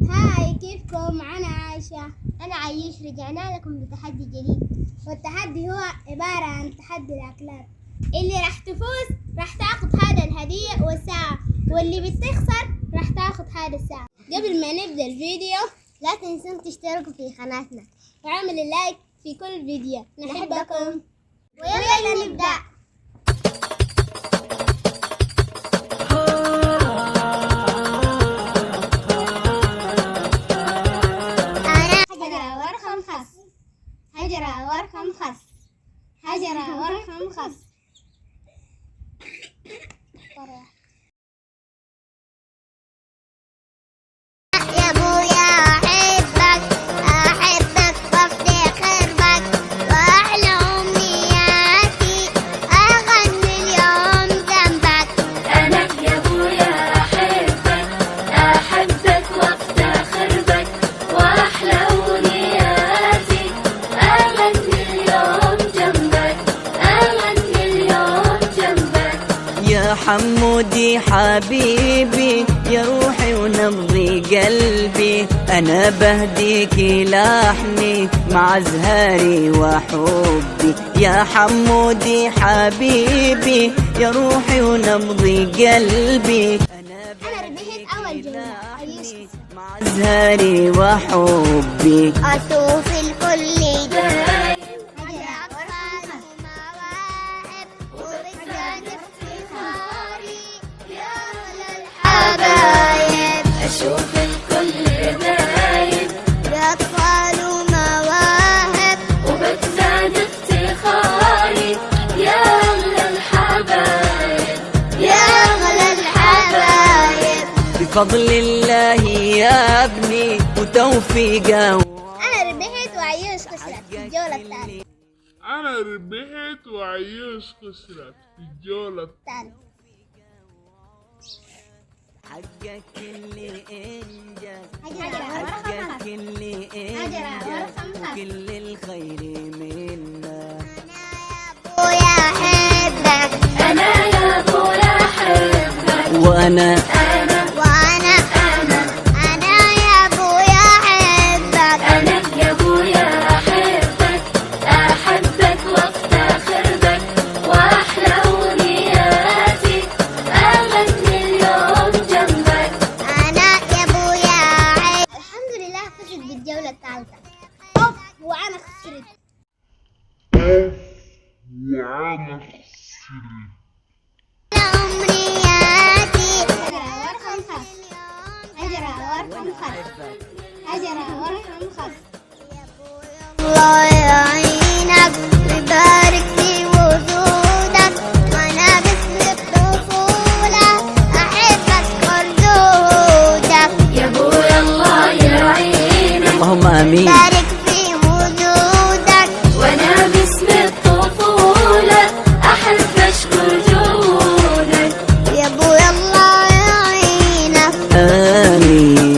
هاي كيفكم؟ أنا عايشة. أنا عايش. رجعنا لكم بتحدي جديد، والتحدي هو عبارة عن تحدي الأكلات. اللي راح تفوز راح تاخد هذا الهدية والساعة، واللي بتخسر راح تاخد هذا الساعة. قبل ما نبدأ الفيديو لا تنسون تشتركوا في قناتنا وعمل اللايك في كل فيديو. نحبكم ويلا نبدأ. حجرة ورقم خس، حجرة ورقم خس. يا ابويا احبك احبك وافتخر بك، واحلى امنياتي اغني اليوم جنبك. انا يا ابويا احبك احبك وافتخر بك، واحلى امنياتي اغني اليوم جنبك، اغني اليوم جنبك. يا حمودي حبيبي يا روحي ونبضي قلبي، أنا بهديكي لحني مع زهري وحبي. يا حمودي حبيبي يا روحي ونبضي قلبي، أنا ربحت أول جولة لحني مع زهري وحبي. اشوف الكل دايم حبايب، اشوف الكل دايب بأطفال ومواهب، وبتزاد افتخاري يا اغلى الحبايب، يا أغلى الحبايب. بفضل الله يا ابني وتوفيقه. أنا ربحت وعيوش خسرت في الجولة الثانية. أنا ربحت وعيوش خسرت في الجولة الثالثة. حقك اللي انجز، حجرة ورقم حقك خس، اللي حجرة انجز ورقم خس. وكل الخير منا. أبويا أحبك انا يا ابويا احبك، وانا وأنا أنا يا أبويا أحبك. انا يا ابويا احبك احبك وافتخر بك، واحلى امنياتي اغني اليوم جنبك. أنا يا أبويا أحبك. الحمد لله فزت بالجولة الثالثة. وأنا خسرت. وأنا خسرت. أمنياتي حجرة ورقم خس، حجرة ورقم خس، حجرة ورقم خس. الله يعينك ويبارك في وجودك، وأنا باسم الطفولة أحب أشكر جهودك. يا ابويا الله يعينك اللهم امين. بارك في وجودك، وانا باسم الطفولة احب اشكر جهودك. يا أبويا الله يعينك. امين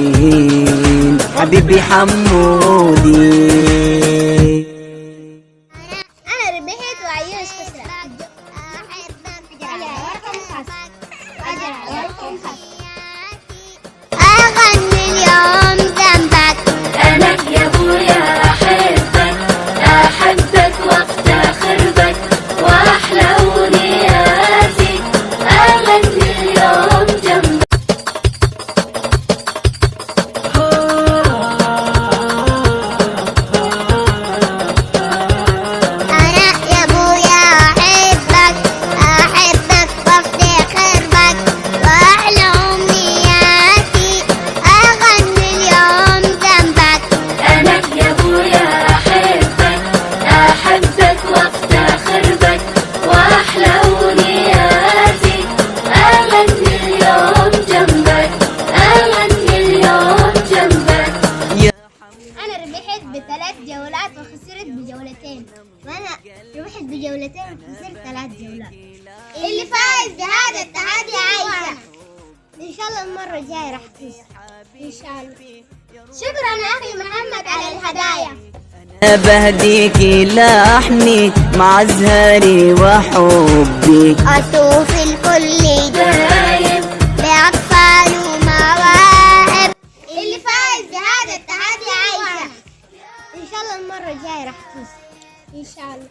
حبيبي حمودي. أنا ربحت وعيوش خسرت. حجرة ورقم خس، حجرة ورقم خس. أغني اليوم جنبك. انا يا ابويا احبك احبك وافتخر بك، واحلى امنياتي اغني اليوم جنبك. أنا يا أبويا أحبك أحبك وافتخر بك، وأحلى أمنياتي أغني اليوم جنبك. انا يا ابويا احبك احبك وافتخر بك، واحلى امنياتي اغني اليوم جنبك، اغني اليوم جنبك. أنا ربحت بثلاث جولات وخسرت بجولتين، وأنا ربحت بجولتين وخسرت 3 جولات. اللي فايز بهذا التحدي عايشة. إن شاء الله المرة الجاية راح تفوز إن شاء الله. شكرا أخي محمد على الهدايا. أنا بهديكي لحني مع زهري وحبي. أشوف الكل دايم بأطفال ومواهب، اللي فايز المرة الجاية راح تفوز إن شاء الله.